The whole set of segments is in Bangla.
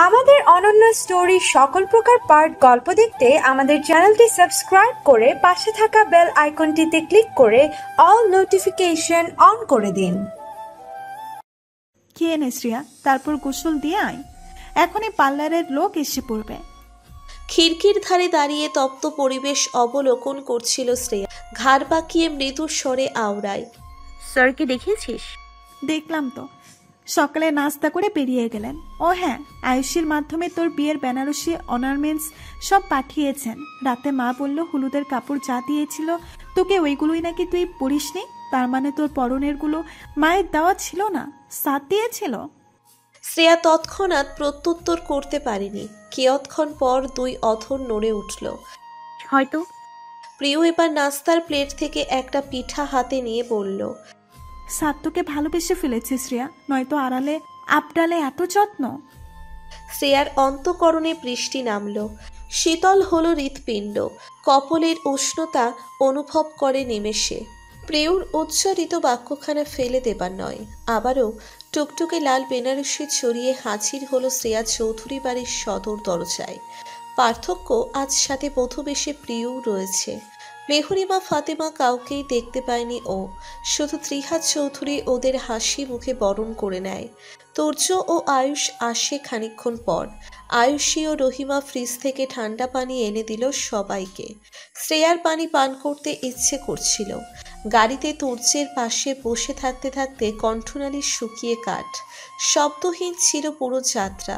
আমাদের অনন্য স্টোরি সকল প্রকার পার্ট গল্প দেখতে আমাদের চ্যানেলটি সাবস্ক্রাইব করে পাশে থাকা বেল আইকনটিতে ক্লিক করে অল নোটিফিকেশন অন করে দিন। খেয়ে নে শ্রেয়া, তারপর গোসল দিয়ে আয়, এখনই পার্লারের লোক এসে পড়বে। খিড়কির ধারে দাঁড়িয়ে তপ্ত পরিবেশ অবলোকন করছিল শ্রেয়া। ঘাড় বাঁকিয়ে মৃদু স্বরে আওড়ায়, স্যারকে দেখিয়েছিস? দেখলাম তো, সকালে নাস্তা করে বেরিয়ে গেলেন। ও হ্যাঁ, আয়ুষীর মাধ্যমে তোর বিয়ের বেনারসি অর্নামেন্টস সব পাঠিয়েছেন। রাতে মা বলল হলুদের কাপড় যা দিয়েছিল তোকে ওইগুলোই নাকি তুই পরিসনি। তার মানে তোর পরনেরগুলো মায়ের দেওয়া ছিল না, সাথ দিয়েছিল। শ্রেয়া তৎক্ষণাৎ প্রত্যুত্তর করতে পারেনি। কিয়ৎক্ষণ পর দুই অধর নড়ে উঠল। হয়তো। প্রিয় এবার নাস্তার প্লেট থেকে একটা পিঠা হাতে নিয়ে বলল, সাত তোকে ভালোবেসে ফেলেছে শ্রেয়া, নয়তো আড়ালে আপডালে এত যত্ন। শ্রেয়ার অন্তঃকরণে বৃষ্টি নামল। শীতল হলো হৃৎপিণ্ড, কপলের উষ্ণতা অনুভব করে নিমেষে। প্রিয়র উচ্চারিত বাক্যখানা ফেলে দেবার নয়। আবারও টুকটুকে লাল বেনারসি ছড়িয়ে হাজির হলো শ্রেয়া চৌধুরী বাড়ির সদর দরজায়। পার্থক্য, আজ সাথে বধূবেশে প্রিয়ও রয়েছে। মেহরিমা ফাতেমা কাউকেই দেখতে পায়নি ও, শুধু ত্রিহা চৌধুরী ওদের হাসি মুখে বরণ করে নেয়। তুর্য ও আয়ুষ আসে খানিকক্ষণ পর। আয়ুষী ও রহিমা ফ্রিজ থেকে ঠান্ডা পানি এনে দিল সবাইকে। শ্রেয়ার পানি পান করতে ইচ্ছে করছিল। গাড়িতে তুর্যের পাশে বসে থাকতে থাকতে কণ্ঠনালী শুকিয়ে কাঠ। শব্দহীন ছিল পুরো যাত্রা।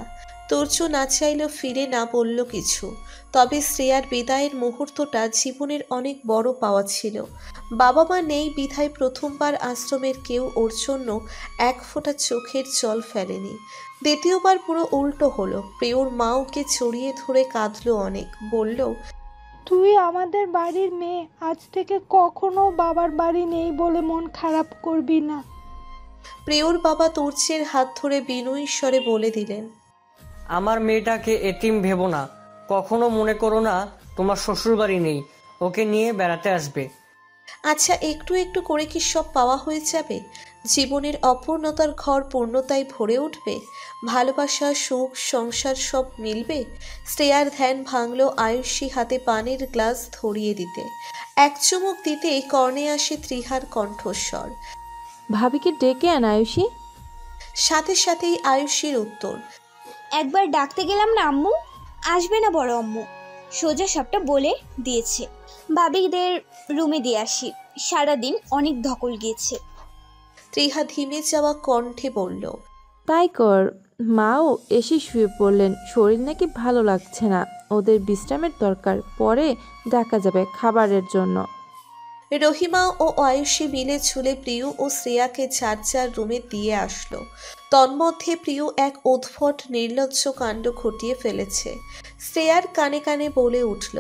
তুর্য না চাইল ফিরে, না বলল কিছু। তবে শ্রেয়ার বিদায়ের মুহূর্তটা জীবনের অনেক বড় পাওয়া ছিল। বাবা মা নেই বিধায় প্রথমবার আশ্রমের কেউ ওর জন্য এক ফোঁটা চোখের জল ফেলেনি। দ্বিতীয়বার পুরো উল্টো হলো। প্রিয়র মা ওকে জড়িয়ে ধরে কাঁদলো অনেক, বলল, তুই আমাদের বাড়ির মেয়ে, আজ থেকে কখনো বাবার বাড়ি নেই বলে মন খারাপ করবি না। প্রিয়র বাবা তুর্যের হাত ধরে বিনয়ী স্বরে বলে দিলেন, আমার মেয়েটাকে এতিম ভেবো না, কখনো মনে করো না তোমার শ্বশুর বাড়ি নেই, ওকে নিয়ে বেড়াতে আসবে। আচ্ছা, একটু একটু করে কি সব পাওয়া হয়ে যাবে? জীবনের অপূর্ণতার ঘর পূর্ণতায় ভরে উঠবে? ভালোবাসা, সুখ, সংসার সব মিলবে? শ্রেয়ার ধ্যান ভাঙল আয়ুষী হাতে পানির গ্লাস ধরিয়ে দিতে। এক চুমুক দিতে কর্ণে আসে ত্রিহার কণ্ঠস্বর, ভাবিকে ডেকে আন আয়ুষী। সাথে সাথেই আয়ুষীর উত্তর, একবার ডাকতে গেলাম না আম্মু, আসবে না বড় আম্মু, সোজা সবটা বলে দিয়েছে। ভাবিদের রুমে দিয়ে আসি, সারাদিন অনেক ধকল গিয়েছে। ত্রিহা ধিমে যাওয়া কণ্ঠে বলল, তাই কর। মাও এসে শুয়ে পড়লেন, শরীর নাকি ভালো লাগছে না, ওদের বিশ্রামের দরকার, পরে ডাকা যাবে খাবারের জন্য। রহিমা ও আয়ুষী মিলে ঝুলে প্রিয় ও শ্রেয়াকে যার যার রুমে দিয়ে আসলো। তন্মধ্যে প্রিয় এক উদ্ভট নির্লজ্জ কাণ্ড ঘটিয়ে ফেলেছে। শ্রেয়ার কানে কানে বলে উঠল,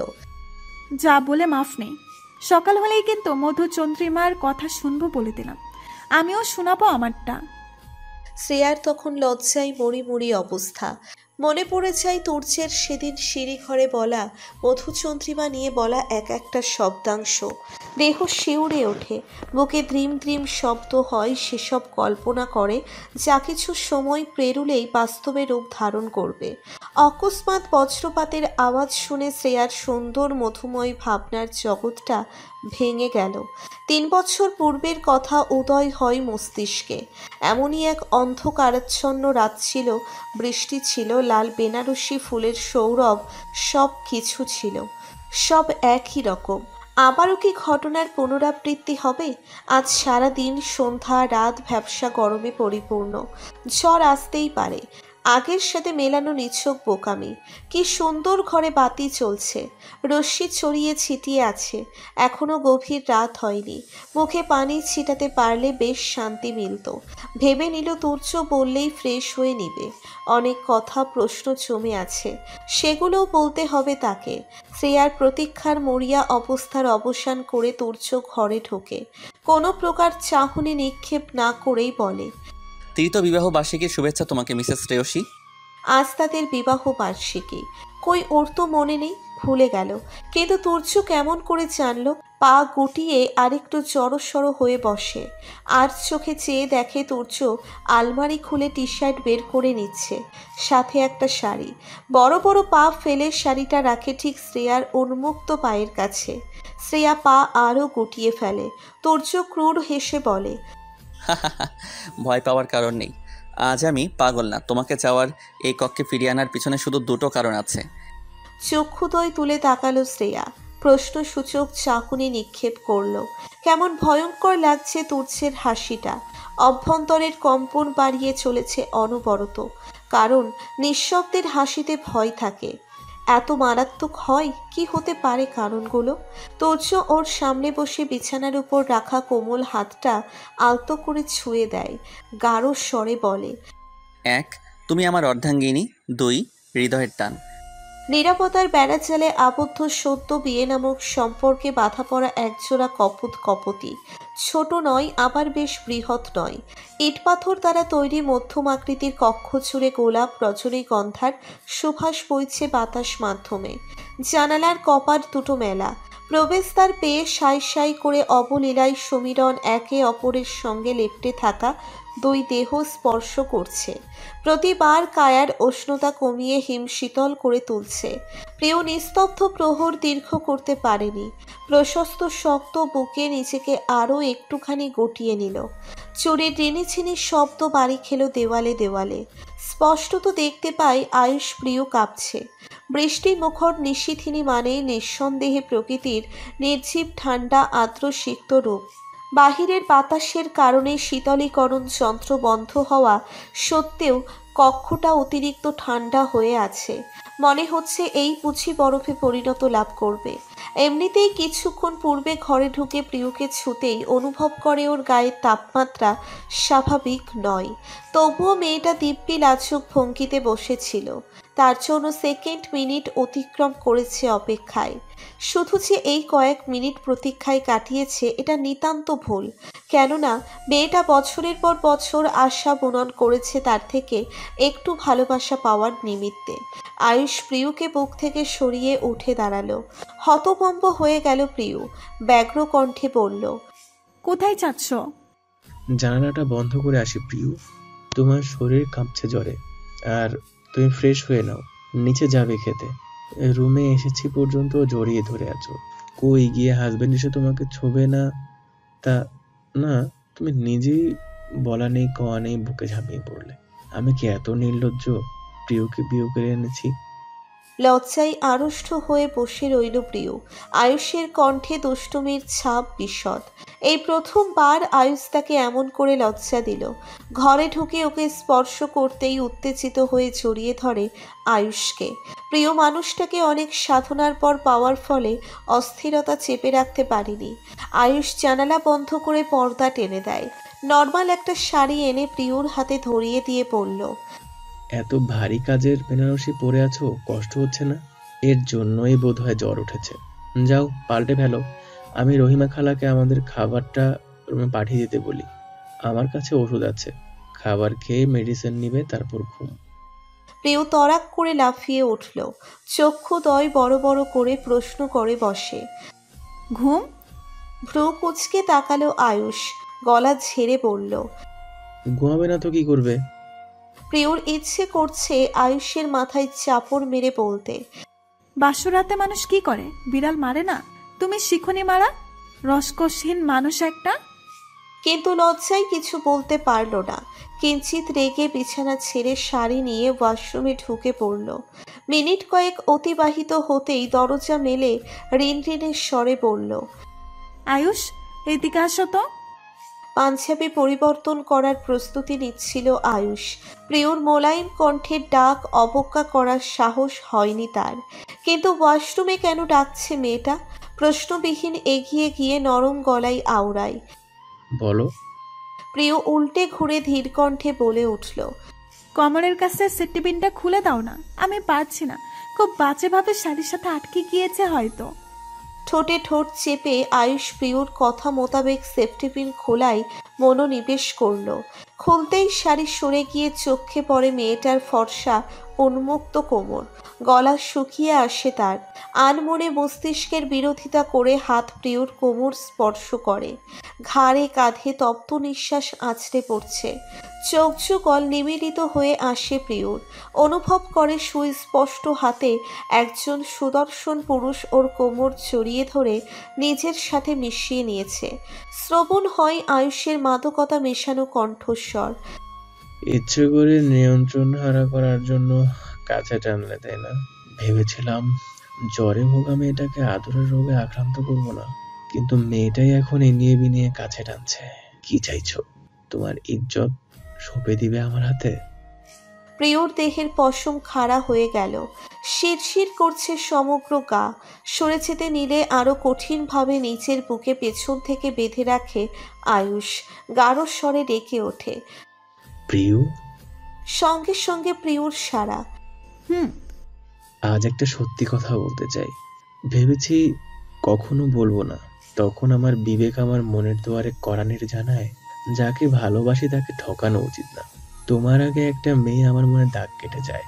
যা বলে মাফ নেই। সকাল হলেই কিন্তু মধুচন্দ্রিমার কথা শুনবো বলে দিলাম, আমিও শোনাবো আমারটা। শ্রেয়ার তখন লজ্জায় মরি মরি অবস্থা। মনে পড়ে যায় তুর্যের সেদিন সিঁড়ি ঘরে বলা, মধুচন্দ্রিমা নিয়ে বলা এক একটা শব্দাংশ। দেহ শিউরে ওঠে, বুকে দ্রিম দ্রিম শব্দ হয়। সেসব কল্পনা করে যা কিছু সময় পেরুলেই বাস্তবে রূপ ধারণ করবে। অকস্মাৎ বজ্রপাতের আওয়াজ শুনে শ্রেয়ার সুন্দর মধুময় ভাবনার জগৎটা ভেঙে গেল। 3 বছর পূর্বের কথা উদয় হয় মস্তিষ্কে। এমনই এক অন্ধকারাচ্ছন্ন রাত ছিল, বৃষ্টি ছিল, লাল বেনারসি ফুলের সৌরভ, সব কিছু ছিল, সব একই রকম। আবারও কি ঘটনার পুনরাবৃত্তি হবে? আজ সারা দিন, সন্ধ্যা, রাত ভ্যাপসা গরমে পরিপূর্ণ। ঝড় আসতেই পারে। আগের সাথে মেলানো নিছক বোকামি। কি সুন্দর ঘরে বাতি চলছে, রশ্মি ছড়িয়ে ছিটিয়ে আছে। এখনো গভীর রাত হয়নি। মুখে পানি ছিটাতে পারলে বেশ শান্তি মিলত। ভেবে নিল তুর্য বললেই ফ্রেশ হয়ে নিবে। অনেক কথা, প্রশ্ন জমে আছে, সেগুলোও বলতে হবে তাকে। শ্রেয়ার প্রতীক্ষার মরিয়া অবস্থার অবসান করে তুর্য ঘরে ঢোকে। কোনো প্রকার চাহনি নিক্ষেপ না করেই বলে, তৃতীয় বিবাহ বার্ষিকীর শুভেচ্ছা তোমাকে মিসেস শ্রেয়সী। আজ তাদের বিবাহ বার্ষিকী। কই, ওর তো মনে নেই। ভুলে গেল। কিন্তু তুর্য কেমন করে জানলো? পা গুটিয়ে আরেকটু জড়সড় হয়ে বসে, আর চোখে চেয়ে দেখে তুর্য আলমারি খুলে টি শার্ট বের করে নিচ্ছে, সাথে একটা শাড়ি। বড় বড় পা ফেলে শাড়িটা রাখে ঠিক শ্রেয়ার উন্মুক্ত পায়ের কাছে। শ্রেয়া পা আরও গুটিয়ে ফেলে। তুর্য ক্রূর হেসে বলে, ভয় পাওয়ার কারণ নেই। আজ আমি পাগল না। তোমাকে চাওয়ার এই কক্ষে ফিরিয়ে আনার পিছনে শুধু দুটো কারণ আছে। চক্ষুদ্বয় তুলে তাকালো শ্রেয়া, প্রশ্নসূচক চাকুনি নিক্ষেপ করলো। কেমন ভয়ঙ্কর লাগছে তুর্যের হাসিটা। অভ্যন্তরের কম্পন বাড়িয়ে চলেছে অনবরত, কারণ নিঃশব্দের হাসিতে ভয় থাকে। এত মারাত্মক হয় কি হতে পারে কারণগুলো? তুর্য ওর সামনে বসে বিছানার উপর রাখা কোমল হাতটা আলতো করে ছুঁয়ে দেয়, গাঢ় স্বরে বলে, 1, তুমি আমার অর্ধাঙ্গিনী। 2, হৃদয়ের টান। নিরাপত্তার বেড়াজালে আবদ্ধ সদ্য বিয়ে নামক সম্পর্কে বাধা পড়া একজোড়া কপোত কপতি। ছোট নয়, আবার বেশ বৃহৎ নয়। ইটপাথর দ্বারা তৈরি মধ্যম আকৃতির কক্ষ জুড়ে গোলাপ রজনীগন্ধার সুবাস বইছে বাতাস মাধ্যমে। জানালার কপাট দুটো মেলা। প্রবেশদ্বার পেয়ে সাই সাই করে অবলীলায় সমীরণ একে অপরের সঙ্গে লেপ্টে থাকা দুই দেহ স্পর্শ করছে। প্রতিবার কায়ার উষ্ণতা কমিয়ে হিম শীতল করে তুলছে। প্রিয় নিস্তব্ধ প্রহর দীর্ঘ করতে পারেনি। প্রশস্ত শক্ত বুকে নিজেকে আরও একটুখানি গটিয়ে নিল। চোরের টেনেছিনির শব্দ বাড়ি খেল দেওয়ালে দেওয়ালে। স্পষ্টত দেখতে পাই আয়ুষ প্রিয় কাঁপছে। বৃষ্টি মুখর নিশীথিনী মানে নিঃসন্দেহে প্রকৃতির নির্জীব ঠান্ডা আর্দ্র সিক্ত রূপ। বাহিরের বাতাসের কারণে শীতলীকরণ যন্ত্র বন্ধ হওয়া সত্ত্বেও কক্ষটা অতিরিক্ত ঠান্ডা হয়ে আছে। মনে হচ্ছে এই বুঝি বরফে পরিণত লাভ করবে। এমনিতেই কিছুক্ষণ পূর্বে ঘরে ঢুকে প্রিয়কে ছুতেই অনুভব করে ওর গায়ের তাপমাত্রা স্বাভাবিক নয়। তবুও মেয়েটা দিব্যি লাজুক ভঙ্গিতে বসেছিল। তার জন্য সেকেন্ড মিনিট অতিক্রম করেছে অপেক্ষায়। শুধু যে এই কয়েক মিনিট প্রতীক্ষায় কাটিয়েছে এটা নিতান্ত ভুল। কেননা মেয়েটা বছরের পর বছর আশা বুনন করেছে তার থেকে একটু ভালোবাসা পাওয়ার নিমিত্তে। আয়ুষ প্রিয়কে বুক থেকে সরিয়ে উঠে দাঁড়ালো। হতভম্ব হয়ে গেল প্রিয়। ব্যগ্র কণ্ঠে বলল, কোথায় যাচ্ছ? জানালাটা বন্ধ করে আসি প্রিয়, তোমার শরীর কাঁপছে জ্বরে। আর তুমি ফ্রেশ হয়ে নাও, নিচে যাবে খেতে। রুমে এসেছি পর্যন্ত জড়িয়ে ধরে আছো। কই গিয়ে হাজবেন্ড এসে তোমাকে ছোবে না? তা না, তুমি নিজেই বলা নেই কওয়া নেই বুকে ঝাঁপিয়ে পড়লে। আমি কি এত নির্লজ্জ প্রিয়কে বিয়ে করে এনেছি? লজ্জায় আড়ষ্ট হয়ে বসে রইল প্রিয়। আয়ুষের কণ্ঠে দুষ্টুমির ছাপ বিশদ। এই প্রথমবার আয়ুষ তাকে এমন করে লজ্জা দিল। ঘরে ঢুকে ওকে স্পর্শ করতেই উত্তেজিত হয়ে জড়িয়ে ধরে আয়ুষকে। প্রিয় মানুষটাকে অনেক সাধনার পর পাওয়ার ফলে অস্থিরতা চেপে রাখতে পারিনি। আয়ুষ জানালা বন্ধ করে পর্দা টেনে দেয়। নর্মাল একটা শাড়ি এনে প্রিয়র হাতে ধরিয়ে দিয়ে বলল, এত ভারী কাজের বেনারসি পরে আছো, কষ্ট হচ্ছে না? এর জন্যই বোধহয় জ্বর উঠেছে। যাও পাল্টে ফেলো। আমি রহিমা খালাকে আমাদের খাবারটা রুমে পাঠিয়ে দিতে বলি। আমার কাছে ওষুধ আছে, খাবার খেয়ে মেডিসিন নিবে, তারপর ঘুম। প্রিয় তরাক করে লাফিয়ে উঠল। চক্ষুদ্বয় বড় বড় করে প্রশ্ন করে বসে। ঘুম? ভ্রু কুচকে তাকালো আয়ুষ, গলা ঝেড়ে বলল, ঘুমাবে না তো কি করবে? প্রিয়র ইচ্ছে করছে আয়ুষের মাথায় চাপড় মেরে বলতে, বাসরাতে মানুষ কি করে? বিড়াল মারে না? তুমি শিখনি মারা? রসকসহীন মানুষ একটা। কিন্তু লজ্জায় কিছু বলতে পারল না। কিঞ্চিত রেগে বিছানা ছেড়ে শাড়ি নিয়ে ওয়াশরুমে ঢুকে পড়ল। মিনিট কয়েক অতিবাহিত হতেই দরজা মেলে রিনরিনের স্বরে বলল, আয়ুষ, এদিকে আসো তো। পাঞ্জাবি পরিবর্তন করার প্রস্তুতি নিচ্ছিল আয়ুষ। প্রিয়র মোলায়েম কণ্ঠের ডাক অবজ্ঞা করার সাহস হয়নি তার। কিন্তু ওয়াশরুমে কেন ডাকছে মেয়েটা? প্রশ্নবিহীন এগিয়ে গিয়ে নরম গলায় আওড়ায়, বলো। প্রিয় উল্টে ঘুরে ধীর কণ্ঠে বলে উঠল, কমরের কাছে সেফটি পিনটা খুলে দাও না, আমি পারছি না। খুব বাজেভাবে শাড়ির সাথে আটকে গিয়েছে হয়তো। ঠোঁটে ঠোঁট চেপে আয়ুষ প্রিয়র কথা মোতাবেক সেফটি পিন খোলায় মনোনিবেশ করল। খুলতেই শাড়ি সরে গিয়ে চোখে পড়ে মেয়েটার ফর্সা উন্মুক্ত কোমর। গলা শুকিয়ে আসে তার। আনমনে মস্তিষ্কের বিরোধিতা করে হাত প্রিয়র কোমর স্পর্শ করে। ঘাড়ে কাঁধে তপ্ত নিঃশ্বাস আছড়ে পড়ছে। চোখ যুগল নিমীলিত হয়ে আসে প্রিয়র। অনুভব করে সুস্পষ্ট হাতে একজন সুদর্শন পুরুষ ওর কোমর জড়িয়ে ধরে নিজের সাথে মিশিয়ে নিয়েছে। শ্রবণ হয় আয়ুষের মাদকতা মেশানো কণ্ঠস্বর। ইচ্ছে করে নিয়ন্ত্রণ হারা করার জন্য কাছে টানলে, তাই না? ভেবেছিলাম জ্বরে ভোগা মেয়েটাকে আদরের রোগে আক্রান্ত করব না, কিন্তু মেয়েটাই এখন এনিয়ে বিনিয়ে কাছে টানছে। কি চাইছো? তোমার ইজ্জত সঁপে দিবে আমার হাতে? প্রিয়র দেহের পশম খাড়া হয়ে গেল। শিরশির করছে সমগ্র গা। সরে যেতে নিলে আরো কঠিনভাবে নিচের বুকে পেছন থেকে বেঁধে রাখে আয়ুষ। গাঢ় স্বরে ডেকে ওঠে, প্রিয়। সঙ্গে সঙ্গে প্রিয়র সারা। আজ একটা সত্যি কথা বলতে চাই। ভেবেছি কখনো বলবো না, তখন আমার বিবেক আমার মনের দুয়ারে কড়ানির জানায়, যাকে ভালোবাসি তাকে ঠকানো উচিত না। তোমার আগে একটা মেয়ে আমার মনে দাগ কেটে যায়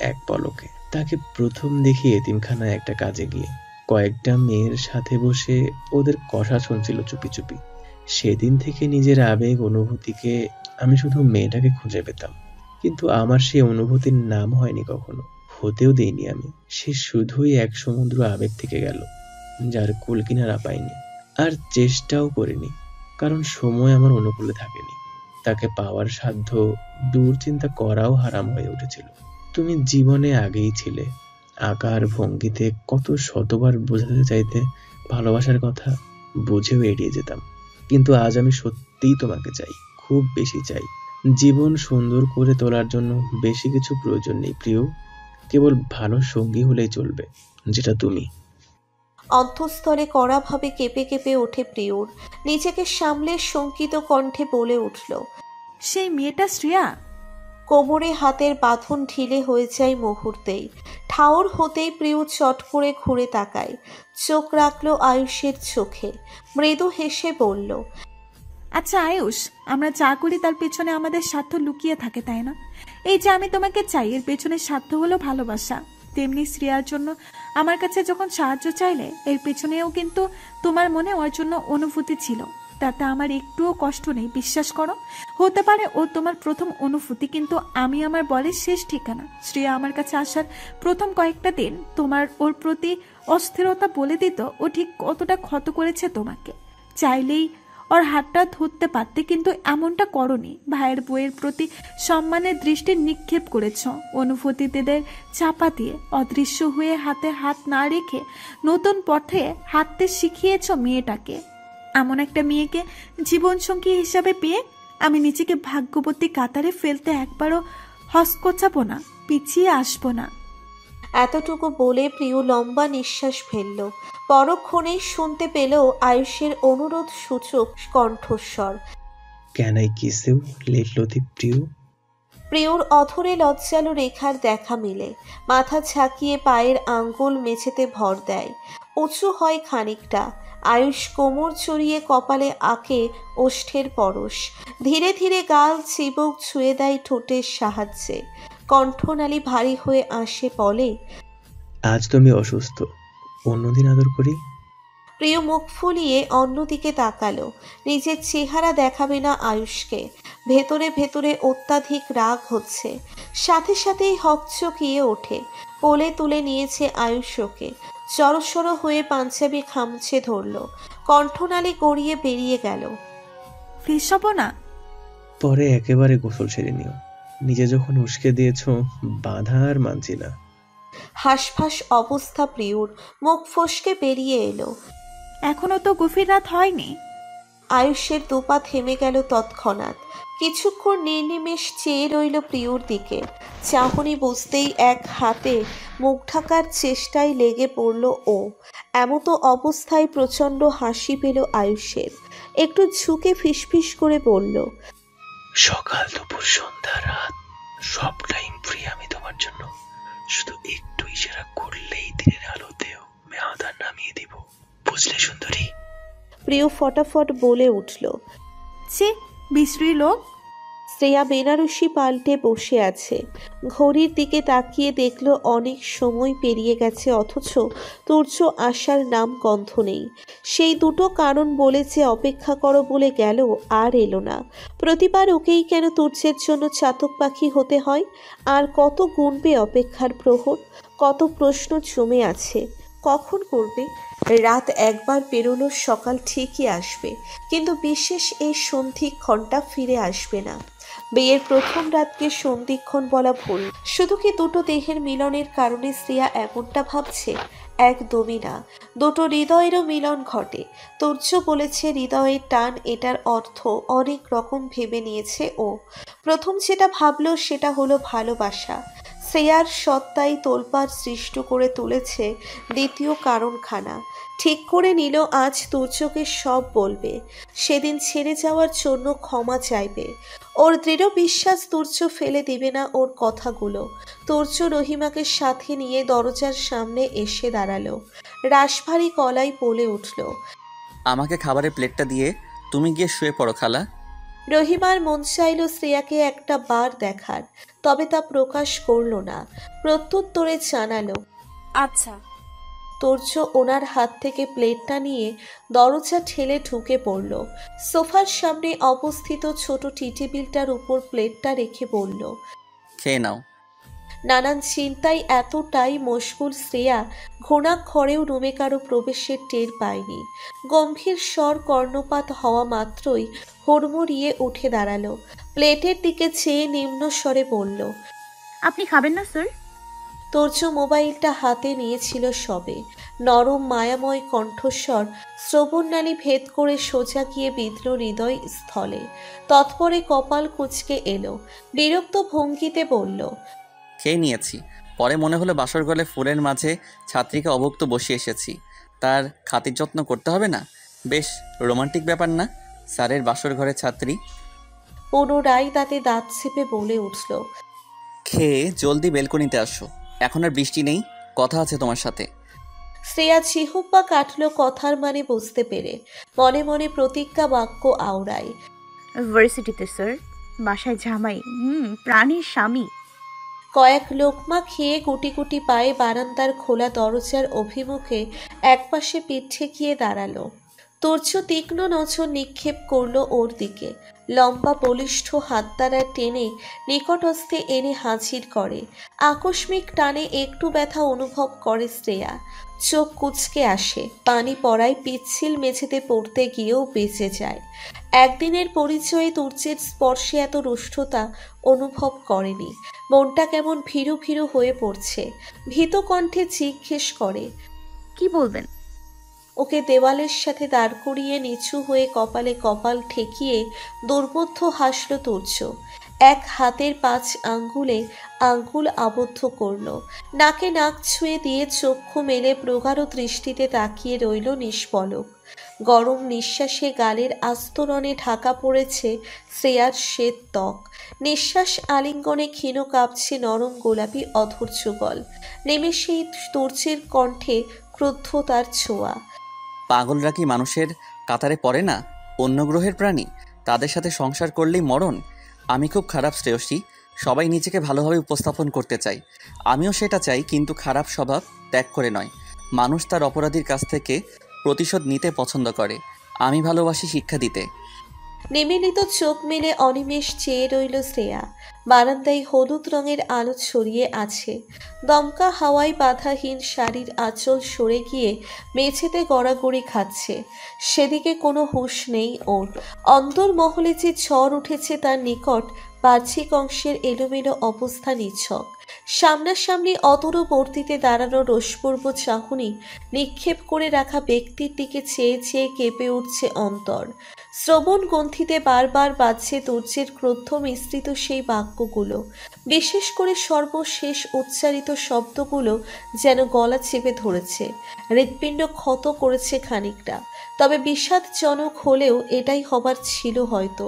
এক পলকে। তাকে প্রথম দেখি এতিমখানায় একটা কাজে গিয়ে। কয়েকটা মেয়ের সাথে বসে ওদের কথা শুনছিল চুপি চুপি। সেদিন থেকে নিজের আবেগ অনুভূতিকে আমি শুধু মেয়েটাকে খুঁজে পেতাম, কিন্তু আমার সেই অনুভূতির নাম হয়নি কখনো, হতেও দেইনি আমি। সে শুধুই এক সমুদ্র আবেগ থেকে গেল, যার কুল কিনারা পাইনি, আর চেষ্টাও করিনি, কারণ সময় আমার অনুকূলে থাকেনি। তাকে পাওয়ার সাধ্য দূর চিন্তা করাও হারাম হয়ে উঠেছিল। তুমি জীবনে আগেই ছিলে। আকার ভঙ্গিতে কত শতবার বোঝাতে চাইতে ভালোবাসার কথা, বুঝেও এড়িয়ে যেতাম। কিন্তু আজ আমি সত্যিই তোমাকে চাই, খুব বেশি চাই। জীবন সুন্দর করে তোলার জন্য বেশি কিছু প্রয়োজন নেই প্রিয়, কেবল ভালো সঙ্গী হলেই চলবে, যেটা তুমি। অন্তঃস্থলে কড়াভাবে কেঁপে কেঁপে ওঠে প্রিয়র। নিজেকে সামলে শঙ্কিত কণ্ঠে বলে উঠল, সেই মেয়েটা শ্রেয়া? কোমরে হাতের বাঁধন ঢিলে হয়ে যায় মুহূর্তেই। ঠাউর হতেই প্রিয় চট করে ঘুরে তাকায়। চোখ রাখলো আয়ুষের চোখে। মৃদু হেসে বলল, আচ্ছা আয়ুষ, আমরা যা করি তার পেছনে আমাদের স্বার্থ লুকিয়ে থাকে, তাই না? এই যে আমি তোমাকে চাই, এর পেছনে স্বার্থ হলো ভালোবাসা। তেমনি শ্রেয়ার জন্য আমার কাছে যখন সাহায্য চাইলে, এর পেছনেও কিন্তু তোমার মনে ওর জন্য অনুভূতি ছিল। তাতে আমার একটুও কষ্ট নেই, বিশ্বাস করো। হতে পারে ও তোমার প্রথম অনুভূতি, কিন্তু আমি আমার বলের শেষ ঠিকানা। শ্রেয়া আমার কাছে আসার প্রথম কয়েকটা দিন তোমার ওর প্রতি অস্থিরতা বলে দিত ও ঠিক কতটা ক্ষত করেছে তোমাকে। চাইলেই ওর হাতটা ধরতে পারতে, কিন্তু এমনটা করনি। ভাইয়ের বইয়ের প্রতি সম্মানের দৃষ্টি নিক্ষেপ করেছ। অনুভূতিদের চাপা দিয়ে অদৃশ্য হয়ে হাতে হাত না রেখে নতুন পথে হাঁটতে শিখিয়েছ মেয়েটাকে। এমন একটা মেয়েকে জীবনসঙ্গী হিসাবে পেয়ে আমি নিজেকে ভাগ্যবতী কাতারে ফেলতে একবারও হসকোচাবো না, পিছিয়ে আসবো না। এতটুকু বলে প্রিয় লম্বা নিঃশ্বাস ফেলল। পরক্ষণেই শুনতে পেল আয়ুষের অনুরোধ সূচক কণ্ঠস্বর, can I kiss you little প্রিয়? প্রিয়র অধরে লজ্জালো রেখার দেখা মিলে। মাথা ঝাঁকিয়ে পায়ের আঙ্গুল মেঝেতে ভর দেয়। উঁচু হয় খানিকটা। আয়ুষ কোমর চড়িয়ে কপালে আঁকে ওষ্ঠের পরশ। ধীরে ধীরে গাল চিবুক ছুঁয়ে দেয় ঠোঁটের সাহায্যে। কণ্ঠনালী ভারী হয়ে আসে, বলে, আজ তুমি অসুস্থ, অন্যদিন আদর করি। প্রিয় মুখ ফুলিয়ে অন্যদিকে তাকালো। নিজের চেহারা দেখাবে না আয়ুষকে। ভেতরে ভেতরে অত্যাধিক রাগ হচ্ছে। সাথে সাথেই হকচকিয়ে ওঠে। কোলে তুলে নিয়েছে আয়ুষ ওকে। জড়সড় হয়ে পাঞ্জাবি খামছে ধরল। কণ্ঠনালী গড়িয়ে বেরিয়ে গেল, ফ্রেশ হবো না? পরে একেবারে গোসল সেরে নিও। নিজে যখন উস্কে দিয়েছ, বাধা আর মানছি না। হাঁসফাঁস অবস্থা প্রিয়র। মুখ ফসকে বেরিয়ে এলো, এখনো তো গভীর রাত হয়নি। আয়ুষের দুপা থেমে গেল তৎক্ষণাৎ। কিছুক্ষণ নির্নিমেষ চেয়ে রইল প্রিয়র দিকে। চাহনি বুঝতেই এক হাতে মুখ ঢাকার চেষ্টায় লেগে পড়ল ও। এমতো অবস্থায় প্রচণ্ড হাসি পেল আয়ুষের। একটু ঝুঁকে ফিসফিস করে বলল, সকাল দুপুর সন্ধ্যা রাত সবটাই ফ্রি আমি তোমার জন্য। শুধু একটু ইশারা করলেই দিনের আলোতেও আমি আধার নামিয়ে দিব। প্রিয় ফটাফট বলে উঠল। ছি, বিশ্রী লোক। শ্রেয়া বেনারসি পাল্টে বসে আছে। ঘড়ির দিকে তাকিয়ে দেখল অনেক সময় পেরিয়ে গেছে, অথচ তুর্য আসার নাম গন্ধ নেই। সেই দুটো কারণ বলেছে অপেক্ষা করো বলে গেল, আর এলো না। প্রতিবার ওকেই কেন তুর্যের জন্য চাতক পাখি হতে হয়? আর কত গুনবে অপেক্ষার প্রহর? কত প্রশ্ন জমে আছে। কখন করবে? রাত একবার পেরোলো, সকাল ঠিকই আসবে, কিন্তু বিশেষ এই সন্ধিক্ষণটা ফিরে আসবে না। বিয়ের প্রথম রাতকে সন্ধিক্ষণ বলা ভুল। শুধু কি দুটো দেহের মিলনের কারণে শ্রেয়া এমনটা ভাবছে? একদমই না। দুটো হৃদয়েরও মিলন ঘটে। তুর্য বলেছে হৃদয়ের টান, এটার অর্থ অনেক রকম ভেবে নিয়েছে ও। প্রথম যেটা ভাবলো সেটা হলো ভালোবাসা। শ্রেয়ার সত্তাই তোলপাড় সৃষ্টি করে তুলেছে দ্বিতীয় কারণখানা। ঠিক করে নিল আজ তুর্যকে সব বলবে, সেদিন ছেড়ে যাওয়ার জন্য ক্ষমা চাইবে। ওর দৃঢ় বিশ্বাস তুর্য ফেলে দিবে না ওর কথাগুলো। তুর্য রহিমাকে সাথে নিয়ে দরজার সামনে এসে দাঁড়ালো। রাশভারী গলায় বলে উঠল, আমাকে খাবারের প্লেটটা দিয়ে তুমি গিয়ে শুয়ে পড়ো খালা। রহিমার মন চাইল শ্রেয়াকে একটা বার দেখার, তবে তা প্রকাশ করল না। প্রত্যুত্তরে জানালো, আচ্ছা। তুর্য ওনার হাত থেকে প্লেটটা নিয়ে দরজা ঠেলে ঢুকে পড়ল। সোফার সামনে অবস্থিত ছোট টি টেবিলটার উপর প্লেটটা রেখে বলল, খেয়ে নাও। নানান চিন্তায় এতটাই মশগুল শ্রেয়া ঘুণাক্ষরেও রুমে কারো প্রবেশের টের পায়নি। গম্ভীর স্বর কর্ণপাত হওয়া মাত্রই হুড়মুড়িয়ে উঠে দাঁড়ালো। প্লেটের দিকে চেয়ে নিম্ন স্বরে বলল, আপনি খাবেন না স্যার? তুর্য মোবাইলটা হাতে নিয়েছিল সবে। নরম মায়াময় কণ্ঠস্বর শ্রবণনালী ভেদ করে সোজা গিয়ে বিঁধল হৃদয় স্থলে। তৎপরে কপাল কুঁচকে এলো, বিরক্ত ভঙ্গিতে বলল, খেয়ে নিয়েছি। পরে মনে হলো বাসর ঘরে ফুলের মাঝে ছাত্রীকে অভুক্ত বসিয়ে এসেছি, তার খাতির যত্ন করতে হবে না? বেশ রোমান্টিক ব্যাপার না? স্যারের বাসর ঘরে ছাত্রী। পুনরায় তাতে দাঁত চেপে বলে উঠল, খেয়ে জলদি বেলকনিতে আসো, এখন আর বৃষ্টি নেই, কথা আছে তোমার সাথে। শ্রেয়া চিহুব্বা কাটল কথার মানে বুঝতে পেরে। মনে মনে প্রতিজ্ঞা বাক্য আওড়ায়, ভার্সিটিতে স্যার, বাসায় জামাই, প্রাণীর স্বামী। কয়েক লোকমা খেয়ে গুটি গুটি পায়ে বারান্দার খোলা দরজার অভিমুখে একপাশে পিঠ ঠেকিয়ে দাঁড়ালো। তুর্য তীক্ষ্ণ নজর নিক্ষেপ করলো ওর দিকে। লম্বা বলিষ্ঠ হাততারা টেনে নিকটস্থে এনে হাজির করে। আকস্মিক টানে একটু ব্যথা অনুভব করে শ্রেয়া। চোখ কুঁচকে আসে, পানি পড়ায় পিচ্ছিল মেঝেতে পড়তে গিয়েও বেঁচে যায়। একদিনের পরিচয়ে তুর্যের স্পর্শে এত রুষ্টতা অনুভব করেনি। মনটা কেমন ভীরু ভীরু হয়ে পড়ছে। ভীত কণ্ঠে জিজ্ঞেস করে, কি বলবেন? ওকে দেওয়ালের সাথে দাঁড় করিয়ে নিচু হয়ে কপালে কপাল ঠেকিয়ে দুর্বোধ্য হাসল তুর্য। এক হাতের 5 আঙ্গুলে আঙ্গুল আবদ্ধ করল। নাকে নাক ছুঁয়ে দিয়ে চক্ষু মেলে প্রগাঢ় দৃষ্টিতে তাকিয়ে রইল নিষ্পলক। গরম নিঃশ্বাসে গালের আস্তরণে ঢাকা পড়েছে শ্রেয়ার শ্বেত ত্বক। নিঃশ্বাস আলিঙ্গনে ক্ষীণ কাঁপছে নরম গোলাপি অধর যুগল। নিমেষেই তুর্যের কণ্ঠে ক্রুদ্ধতার ছোঁয়া। পাগলরা কি মানুষের কাতারে পড়ে না? অন্য গ্রহের প্রাণী, তাদের সাথে সংসার করলেই মরণ। আমি খুব খারাপ শ্রেয়সী, সবাই নিজেকে ভালোভাবে উপস্থাপন করতে চাই, আমিও সেটা চাই, কিন্তু খারাপ স্বভাব ত্যাগ করে নয়। মানুষ তার অপরাধীর কাছ থেকে প্রতিশোধ নিতে পছন্দ করে, আমি ভালোবাসি শিক্ষা দিতে। নিমিলিত চোখ মেলে অনিমেষ চেয়ে রইল শ্রেয়া। বারান্দায় হলুদ রঙের আলো ছড়িয়ে আছে। দমকা হাওয়ায় বাধাহীন শাড়ির আঁচল সরে গিয়ে মেঝেতে গড়াগড়ি খাচ্ছে। সেদিকে কোনো হুঁশ নেই ওর। অন্তর্মহলে যে ঝড় উঠেছে তার নিকট বাহ্যিক অংশের এলোমেলো অবস্থা নিছক। সামনাসামনি অদূরবর্তীতে দাঁড়ানো রোষপূর্ব চাহনি নিক্ষেপ করে রাখা ব্যক্তির দিকে চেয়ে চেয়ে কেঁপে উঠছে অন্তর। শ্রবণ গ্রন্থিতে বারবার বাজছে তুর্যের ক্রোধ মিশ্রিত সেই বাক্যগুলো। বিশেষ করে সর্বশেষ উচ্চারিত শব্দগুলো যেন গলা চেপে ধরেছে, হৃৎপিণ্ড ক্ষত করেছে খানিকটা। তবে বিষাদজনক হলেও এটাই হবার ছিল হয়তো।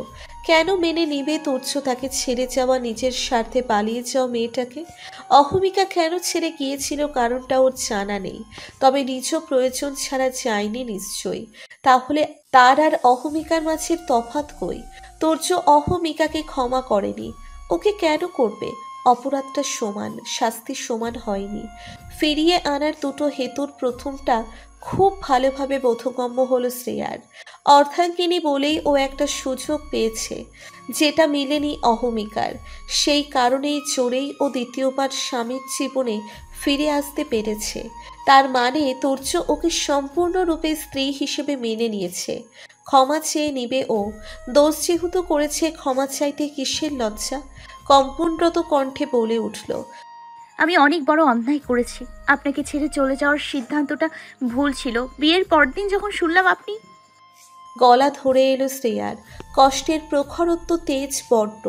কেন মেনে নিবে তুচ্ছ তাকে ছেড়ে যাওয়া, নিজের স্বার্থে পালিয়ে যাওয়া মেয়েটাকে? অহমিকা কেন ছেড়ে গিয়েছিল কারণটা ওর জানা নেই, তবে নিজ প্রয়োজন ছাড়া যায়নি নিশ্চয়ই। তাহলে তার আর অহমিকার মাঝের তফাৎ কই? তুর্য অহমিকাকে ক্ষমা করেনি, ওকে কেন করবে? অপরাধটা সমান, শাস্তি সমান হয়নি। ফিরিয়ে আনার দুটো হেতুর প্রথমটা খুব ভালোভাবে বোধগম্য হলো শ্রেয়ার। অর্ধাঙ্গিনী বলেই ও একটা সুযোগ পেয়েছে, যেটা মিলেনি অহমিকার। সেই কারণেই জোরেই ও দ্বিতীয়বার স্বামীর জীবনে ফিরে আসতে পেরেছে। তার মানে তুর্য ওকে সম্পূর্ণরূপে স্ত্রী হিসেবে মেনে নিয়েছে। ক্ষমা চেয়ে নিবে ও। দোষ যেহেতু করেছে, ক্ষমা চাইতে কিসের লজ্জা? কম্পনরত কণ্ঠে বলে উঠল, আমি অনেক বড় অন্যায় করেছি। আপনাকে ছেড়ে চলে যাওয়ার সিদ্ধান্তটা ভুল ছিল। বিয়ের পরদিন যখন শুনলাম আপনি... গলা ধরে এলো শ্রেয়ার। কষ্টের প্রখরত্ব তেজ বড্ড।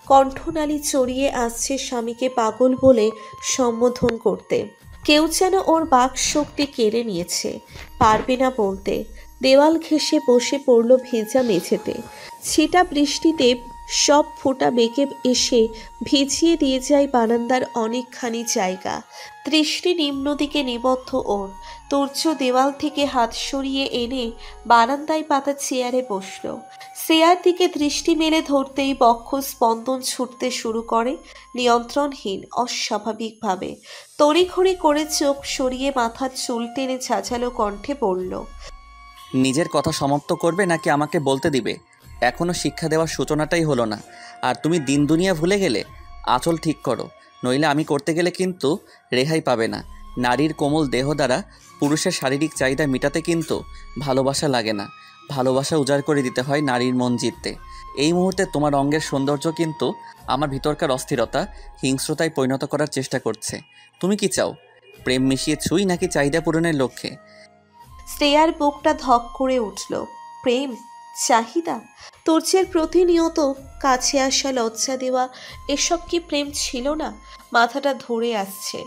কণ্ঠনালী চড়িয়ে আসছে স্বামীকে পাগল বলে সম্বোধন করতে। কেউ যেন ওর বাক শক্তি কেড়ে নিয়েছে, পারবে না বলতে। দেওয়াল ঘেঁষে বসে পড়ল ভেজা মেঝেতে। ছিটা বৃষ্টিতে সব ফোঁটা বেঁকে এসে ভিজিয়ে দিয়ে যায় বারান্দার অনেকখানি জায়গা। দৃষ্টি নিম্ন দিকে নিবদ্ধ ওর। তুর্য দেওয়াল থেকে হাত সরিয়ে এনে বারান্দায় পাতা চেয়ারে বসল। শ্রেয়ার দিকে দৃষ্টি মেলে ধরতেই বক্ষ স্পন্দন ছুটতে শুরু করে নিয়ন্ত্রণহীন, অস্বাভাবিকভাবে। তড়িঘড়ি করে চোখ সরিয়ে মাথার চুল টেনে ঝাঁঝালো কণ্ঠে বলল, নিজের কথা সমাপ্ত করবে নাকি আমাকে বলতে দিবে? এখনও শিক্ষা দেওয়ার সূচনাটাই হলো না, আর তুমি দিন দুনিয়া ভুলে গেলে? আঁচল ঠিক করো, নইলে আমি করতে গেলে কিন্তু রেহাই পাবে না। নারীর কোমল দেহ দ্বারা পুরুষের শারীরিক চাহিদা মেটাতে কিন্তু ভালোবাসা লাগে না, ভালোবাসা উজাড় করে দিতে হয় নারীর মন জিততে। এই মুহূর্তে তোমার অঙ্গের সৌন্দর্য কিন্তু আমার ভিতরকার অস্থিরতা, হিংস্রতায় পরিণত করার চেষ্টা করছে। তুমি কি চাও? প্রেম মিশিয়ে ছুঁই নাকি চাহিদা পূরণের লক্ষ্যে? শ্রেয়ার বুকটা ধক করে উঠল। প্রেম? চাহিদা? তুর্যের প্রতিনিয়ত কাছে আসা, লজ্জা দেওয়া, এসব কি প্রেম ছিল না? মাথাটা ধরে আসছে।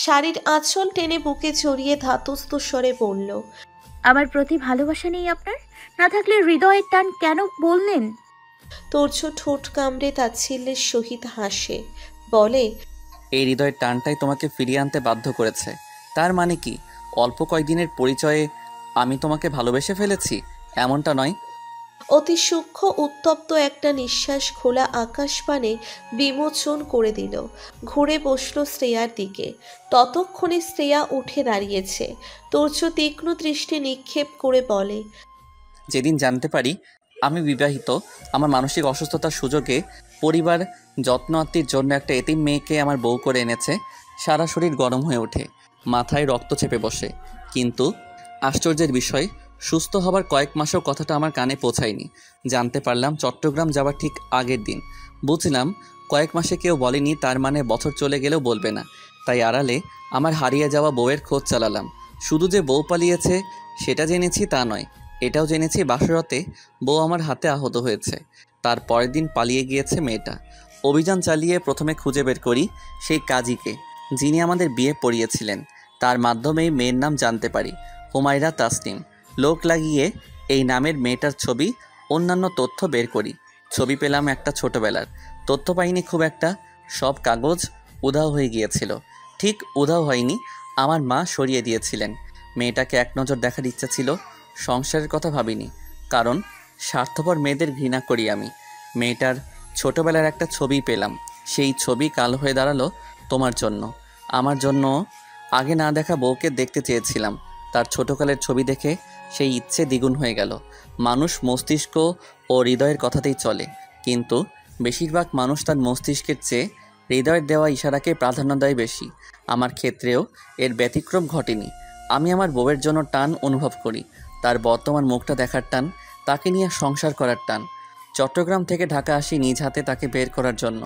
শাড়ির আঁচল টেনে বুকে জড়িয়ে ধাতস্থ স্বরে বলল, আমার প্রতি ভালোবাসা নেই আপনার? না থাকলে হৃদয়ের টান কেন বললেন? তুর্য ঠোঁট কামড়ে তাচ্ছিল্যের সহিত হাসে, বলে, এই হৃদয়ের টানটাই তোমাকে ফিরিয়ে আনতে বাধ্য করেছে। তার মানে কি অল্প কয়েকদিনের পরিচয়ে আমি তোমাকে ভালোবেসে ফেলেছি? এমনটা নয়। অতি সূক্ষ্ম উত্তপ্ত একটা নিঃশ্বাস খোলা আকাশপানে বিমোচন করে দিল। ঘুরে বসল শ্রেয়ার দিকে। ততক্ষণে শ্রেয়া উঠে দাঁড়িয়েছে। তুর্য তীক্ষ্ণ দৃষ্টি নিক্ষেপ করে বলে, যেদিন জানতে পারি আমি বিবাহিত, আমার মানসিক অসুস্থতার সুযোগে পরিবার যত্ন আত্মীর জন্য একটা এতিম মেয়েকে আমার বউ করে এনেছে, সারা শরীর গরম হয়ে ওঠে, মাথায় রক্ত চেপে বসে। কিন্তু আশ্চর্যের বিষয়, সুস্থ হবার কয়েক মাসেও কথাটা আমার কানে পৌঁছায়নি। জানতে পারলাম চট্টগ্রাম যাবার ঠিক আগের দিন। বুঝলাম কয়েক মাসে কেউ বলেনি, তার মানে বছর চলে গেলেও বলবে না। তাই আড়ালে আমার হারিয়ে যাওয়া বউয়ের খোঁজ চালালাম। শুধু যে বউ পালিয়েছে সেটা জেনেছি তা নয়, এটাও জেনেছি বাসরতে বউ আমার হাতে আহত হয়েছে। তার পরের দিন পালিয়ে গিয়েছে মেয়েটা। অভিযান চালিয়ে প্রথমে খুঁজে বের করি সেই কাজীকে, যিনি আমাদের বিয়ে পড়িয়েছিলেন। তার মাধ্যমেই মেয়ের নাম জানতে পারি, হুমায়রা তাসনিম। লোক লাগিয়ে এই নামের মেয়েটার ছবি, অন্যান্য তথ্য বের করি। ছবি পেলাম একটা ছোটবেলার, তথ্য পাইনি খুব একটা। সব কাগজ উধাও হয়ে গিয়েছিল। ঠিক উধাও হয়নি, আমার মা সরিয়ে দিয়েছিলেন। মেয়েটাকে এক নজর দেখার ইচ্ছা ছিল, সংসারের কথা ভাবিনি, কারণ স্বার্থপর মেয়েদের ঘৃণা করি আমি। মেয়েটার ছোটবেলার একটা ছবি পেলাম, সেই ছবি কাল হয়ে দাঁড়ালো তোমার জন্য, আমার জন্য। আগে না দেখা বউকে দেখতে চেয়েছিলাম, তার ছোটকালের ছবি দেখে সেই ইচ্ছে দ্বিগুণ হয়ে গেল। মানুষ মস্তিষ্ক ও হৃদয়ের কথাতেই চলে, কিন্তু বেশিরভাগ মানুষ তার মস্তিষ্কের চেয়ে হৃদয়ের দেওয়া ইশারাকে প্রাধান্য দেয় বেশি। আমার ক্ষেত্রেও এর ব্যতিক্রম ঘটেনি। আমি আমার বউয়ের জন্য টান অনুভব করি, তার বর্তমান মুখটা দেখার টান, তাকে নিয়ে সংসার করার টান। চট্টগ্রাম থেকে ঢাকা আসি নিজ হাতে তাকে বের করার জন্য।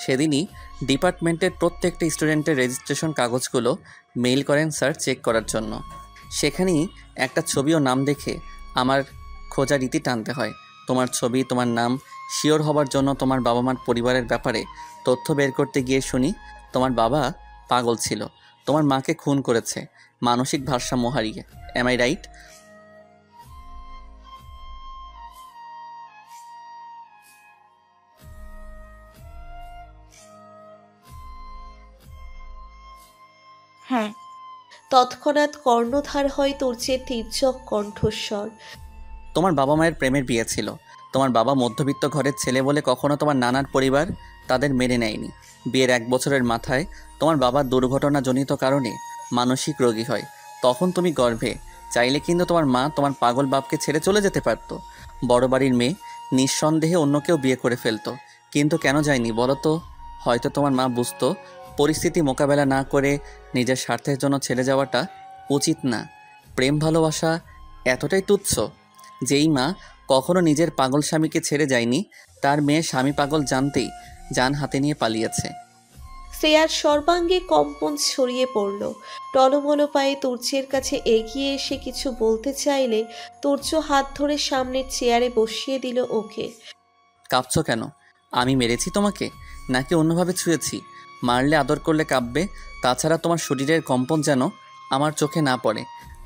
সেদিনই ডিপার্টমেন্টের প্রত্যেকটা স্টুডেন্টের রেজিস্ট্রেশন কাগজগুলো মেইল করেন স্যার চেক করার জন্য। সেখানেই একটা ছবি ও নাম দেখে আমার খোঁজা রীতি টানতে হয়। তোমার ছবি, তোমার নাম শিওর হবার জন্য তোমার বাবা মার পরিবারের ব্যাপারে তথ্য বের করতে গিয়ে শুনি তোমার বাবা পাগল ছিল, তোমার মাকে খুন করেছে মানসিক ভারসাম্য হারিয়ে। Am I right? হ্যাঁ। তৎক্ষণাৎ কর্ণধার হয় তুর্যের তীর্যক কণ্ঠস্বর। তোমার বাবা মায়ের প্রেমের বিয়ে ছিল। তোমার বাবা মধ্যবিত্ত ঘরের ছেলে বলে কখনো তোমার নানার পরিবার তাদের মেনে নেয়নি। বিয়ের 1 বছরের মাথায় তোমার বাবার দুর্ঘটনাজনিত কারণে মানসিক রোগী হয়। তখন তুমি গর্ভে। চাইলে কিন্তু তোমার মা তোমার পাগল বাপকে ছেড়ে চলে যেতে পারতো। বড় বাড়ির মেয়ে নিঃসন্দেহে অন্য কেউ বিয়ে করে ফেলতো, কিন্তু কেন যায়নি বলো তো? হয়তো তোমার মা বুঝতো পরিস্থিতি মোকাবেলা না করে নিজের স্বার্থের জন্য ছেড়ে যাওয়াটা উচিত না। প্রেম ভালোবাসা এতটাই তুচ্ছ, যেই মা কখনো নিজের পাগল স্বামীকে ছেড়ে যায়নি, তার মেয়ে স্বামী পাগল জানতেই জান হাতে নিয়ে পালিয়েছে। শ্রেয়ার সর্বাঙ্গে কম্পন ছড়িয়ে পড়ল। টলমলো পায়ে তুর্যের কাছে এগিয়ে এসে কিছু বলতে চাইলে তুর্য হাত ধরে সামনের চেয়ারে বসিয়ে দিল ওকে। কাঁপছো কেন? আমি মেরেছি তোমাকে নাকি অন্যভাবে ছুঁয়েছি? মারলে আদর করলে কাঁপবে। তাছাড়া তোমার শরীরের কম্পন যেন আমার চোখে না পড়ে।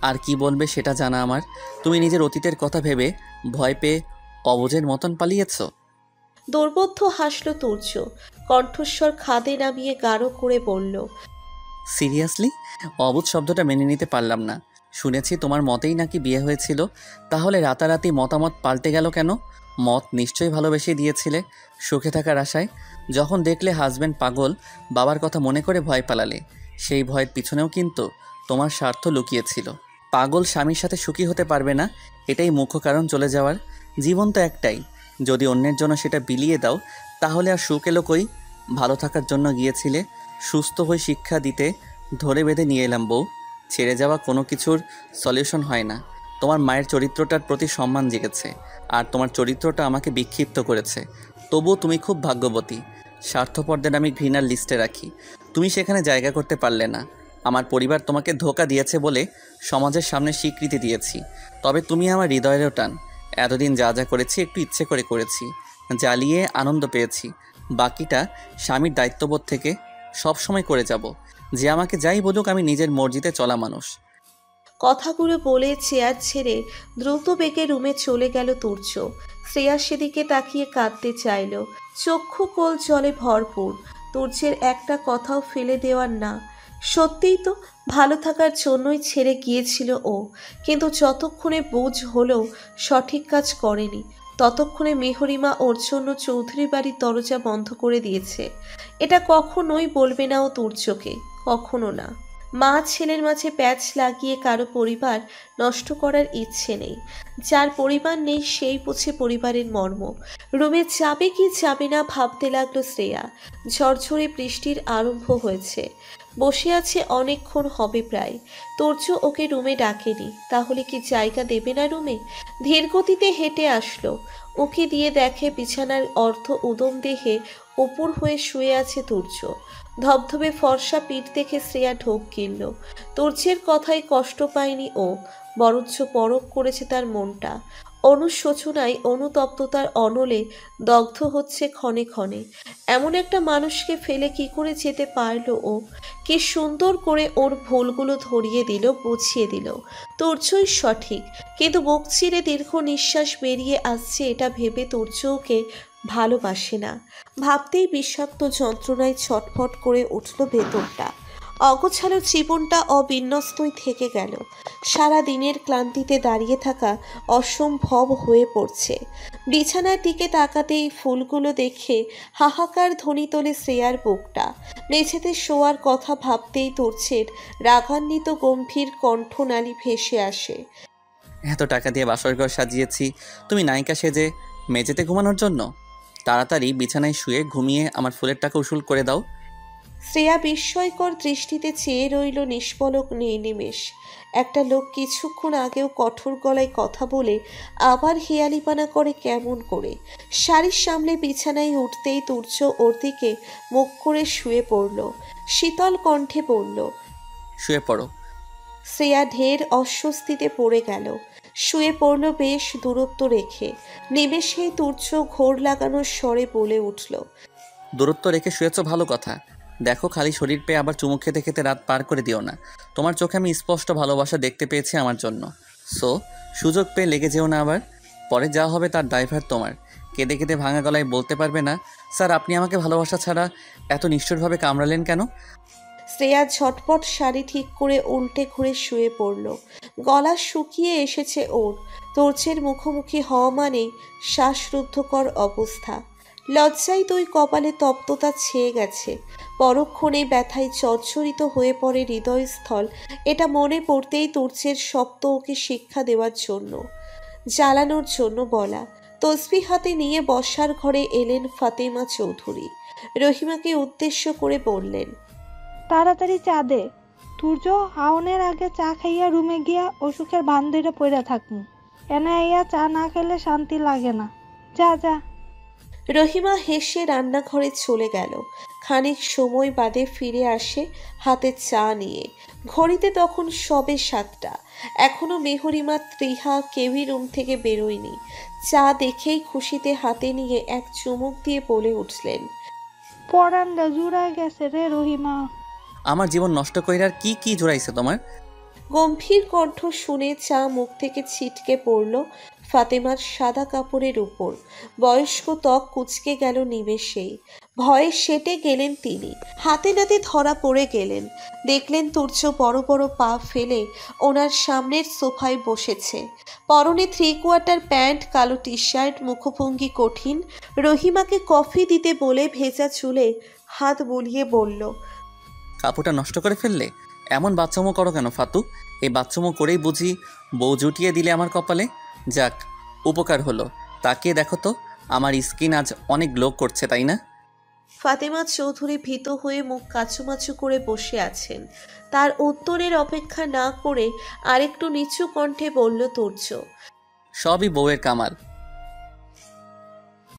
আর কি বলবে সেটা জানা আমার। তুমি নিজের অতীতের কথা ভেবে ভয় পেয়ে অবুঝের মতন পালিয়েছ। দুর্বোধ্য হাসল তুর্য, কণ্ঠস্বর খাদে নামিয়ে গাঢ় করে বলল, সিরিয়াসলি? অবুঝ শব্দটা মেনে নিতে পারলাম না। শুনেছি তোমার মতেই নাকি বিয়ে হয়েছিল, তাহলে রাতারাতি মতামত পাল্টে গেল কেন? মত নিশ্চয়ই ভালোবেসে দিয়েছিলে সুখে থাকার আশায়। যখন দেখলে হাজব্যান্ড পাগল, বাবার কথা মনে করে ভয় পালালে। সেই ভয়ের পিছনেও কিন্তু তোমার স্বার্থ লুকিয়েছিল। পাগল স্বামীর সাথে সুখী হতে পারবে না, এটাই মুখ্য কারণ চলে যাওয়ার। জীবন তো একটাই, যদি অন্যের জন্য সেটা বিলিয়ে দাও তাহলে আর সুখ এলো কই? ভালো থাকার জন্য গিয়েছিলে, সুস্থ হয়ে শিক্ষা দিতে ধরে বেঁধে নিয়ে এলাম বউ। ছেড়ে যাওয়া কোনো কিছুর সলিউশন হয় না। তোমার মায়ের চরিত্রটার প্রতি সম্মান জেগেছে, আর তোমার চরিত্রটা আমাকে বিক্ষিপ্ত করেছে। তবুও তুমি খুব ভাগ্যবতী। স্বার্থপরদের আমি ঘৃণার লিস্টে রাখি, তুমি সেখানে জায়গা করতে পারলে না। আমার পরিবার তোমাকে ধোঁকা দিয়েছে বলে সমাজের সামনে স্বীকৃতি দিয়েছি, তবে তুমি আমার হৃদয়েরও টান। এতদিন যা যা করেছি একটু ইচ্ছে করে করেছি, জ্বালিয়ে আনন্দ পেয়েছি। বাকিটা স্বামীর দায়িত্ববোধ থেকে সব সময় করে যাব। যে আমাকে যাই বলুক, আমি নিজের মর্জিতে চলা মানুষ। কথাগুলো বলে চেয়ার ছেড়ে দ্রুত বেগে রুমে চলে গেল তুর্য। শ্রেয়া সেদিকে তাকিয়ে কাঁদতে চাইল, চক্ষু কোল জলে ভরপুর। তুর্যের একটা কথাও ফেলে দেওয়ার না। সত্যিই তো ভালো থাকার জন্যই ছেড়ে গিয়েছিল ও, কিন্তু যতক্ষণে বুঝ হলো সঠিক কাজ করেনি, ততক্ষণে মেহরিমা ওর জন্য চৌধুরী বাড়ির দরজা বন্ধ করে দিয়েছে। এটা কখনোই বলবে না ও তুর্যকে, কখনো না। মা ছেলের মাঝে প্যাচ লাগিয়ে কারো পরিবার নষ্ট করার ইচ্ছে নেই। যার পরিবার নেই সেই বুঝে পরিবারের মর্ম। রুমে যাবে কি যাবে না ভাবতে লাগলো শ্রেয়া। ঝরঝরে বৃষ্টির আরম্ভ হয়েছে। বসে আছে অনেকক্ষণ হবে প্রায়। তুর্য ওকে রুমে ডাকেনি, তাহলে কি জায়গা দেবে না রুমে? ধীরগতিতে হেঁটে আসলো, ওকে দিয়ে দেখে বিছানার অর্ধ উদম দেহে উপর হয়ে শুয়ে আছে তুর্য। ধবধবে ফর্সা পিঠ দেখে শ্রেয়া ঢোক গিলল। তুর্যের কথায় কষ্ট পায়নি ও, বরঞ্চ পরখ করেছে তার মনটা। অনুশোচনায় অনুতপ্ততার অনলে দগ্ধ হচ্ছে ক্ষণে ক্ষণে। এমন একটা মানুষকে ফেলে কি করে যেতে পারল ও? কি সুন্দর করে ওর ভুলগুলো ধরিয়ে দিল, বুঝিয়ে দিল। তুর্যই সঠিক, কিন্তু বুক চিরে দীর্ঘ নিঃশ্বাস বেরিয়ে আসছে এটা ভেবে তুর্য ওকে ভালোবাসে না। ভাবতেই বিষাক্ত যন্ত্রণায় ছটফট করে উঠল ভেতরটা। অগোছালো জীবনটা অবিন্যস্তই থেকে গেল। সারা দিনের ক্লান্তিতে দাঁড়িয়ে থাকা অসম্ভব হয়ে পড়ছে। বিছানার দিকে তাকাতেই ফুলগুলো দেখে হাহাকার ধ্বনি তোলে শ্রেয়ার বুকটা। মেঝেতে শোয়ার কথা ভাবতেই তুর্যের রাগান্বিত গম্ভীর কণ্ঠনালী ভেসে আসে। এত টাকা দিয়ে বাসরঘর সাজিয়েছি, তুমি নায়িকা সেজে মেঝেতে ঘুমানোর জন্য? তাড়াতাড়ি বিছানায় শুয়ে ঘুমিয়ে আমার ফুলের টাকা উসুল করে দাও। শ্রেয়া বিস্ময়কর দৃষ্টিতে চেয়ে রইল নিষ্পলক নির্নিমেষ। একটা লোক কিছুক্ষণ আগেও কঠোর গলায় কথা বলে আবার হেয়ালিপানা করে কেমন করে? শাড়ির সামনে বিছানায় উঠতেই তুর্য ওর দিকে মুখ করে শুয়ে পড়ল। শীতল কণ্ঠে বলল, শুয়ে পড়ো। শ্রেয়া ঢের অস্বস্তিতে পড়ে গেল। শুয়ে পড়ল বেশ দূরত্ব রেখে। নিমেষেই তুর্য ঘোর লাগানোর স্বরে বলে উঠল, দূরত্ব রেখে শুয়েছ ভালো কথা। দেখো, খালি শরীর পেয়ে আবার চুমুক খেতে খেতে রাত পার করে দিও না। তোমার চোখে আমি স্পষ্ট ভালোবাসা দেখতে পেয়েছি আমার জন্য। সো সুযোগ পেয়ে লেগে যেও না আবার। পরে যা হবে তার দায়ভার তোমার। কেঁদে কেঁদে ভাঙা গলায় বলতে পারবে না, স্যার আপনি আমাকে ভালোবাসা ছাড়া এত নিষ্ঠুরভাবে কামড়ালেন কেন? শ্রেয়া ঝটপট শাড়ি ঠিক করে উল্টে ঘুরে শুয়ে পড়ল। গলা শুকিয়ে এসেছে ওর। তোর্যের মুখোমুখি হওয়া মানে শ্বাসরুদ্ধকর অবস্থা। লজ্জায় দুই কপালে তপ্ততা ছেয়ে গেছে। পরক্ষণে ব্যথায় জর্জরিত হয়ে পড়ে হৃদয়স্থল। এটা মনে পড়তেই তোর্যের শব্দ ওকে শিক্ষা দেওয়ার জন্য, জ্বালানোর জন্য বলা। তসবিহ হাতে নিয়ে বসার ঘরে এলেন ফাতেমা চৌধুরী। রহিমাকে উদ্দেশ্য করে বললেন, তাড়াতাড়ি চা দে। সূর্য হাওনের আগে চা খাইয়া রুমে গিয়া অসুখের ভান ধরে পড়ে থাকুন। এনে আইয়া চা না খেলে শান্তি লাগে না। যা যা। রহিমা হেসে রান্নাঘরে চলে গেল। খানিক সময় বাদে ফিরে আসে হাতে চা নিয়ে। ঘড়িতে তখন সবে 7টা। এখনো মেহরিমা, ত্রিহা কেউই রুম থেকে বেরোয়নি। চা দেখেই খুশিতে হাতে নিয়ে এক চুমুক দিয়ে বলে উঠলেন, পরানটা জুড়ায় গেছে রে রহিমা। আমার জীবন নষ্ট কইরার কি কি জোড়াইছে তোমার? গম্ভীর কণ্ঠ শুনে চা মুখ থেকে ছিটকে পড়ল ফাতেমার সাদা কাপড়ের উপর। বয়স্ক ত্বক কুঁচকে গেল নিমেষেই। ভয়ে সেটে গেলেন তিনি। হাতে নাতে ধরা পড়ে গেলেন। দেখলেন তুর্য বড় বড় পা ফেলে ওনার সামনের সোফায় বসেছে। পরনে 3/4 প্যান্ট, কালো টি শার্ট, মুখভঙ্গি কঠিন। রহিমাকে কফি দিতে বলে ভেজা চুলে হাত বুলিয়ে বলল, কাপড়টা নষ্ট করে ফেললে? এমন বাচ্চামো করো কেন ফাতু? এই বাচ্চামো করেই বুঝি বউ জুটিয়ে দিলে আমার কপালে? যাক, উপকার হলো। তাকিয়ে দেখো তো, আমার স্কিন আজ অনেক গ্লো করছে, তাই না? ফাতেমা চৌধুরী ভীত হয়ে মুখ কাচুমাচু করে বসে আছেন। তার উত্তরের অপেক্ষা না করে আরেকটু নিচু কণ্ঠে বলল তুর্য, সবই বউয়ের কামাল।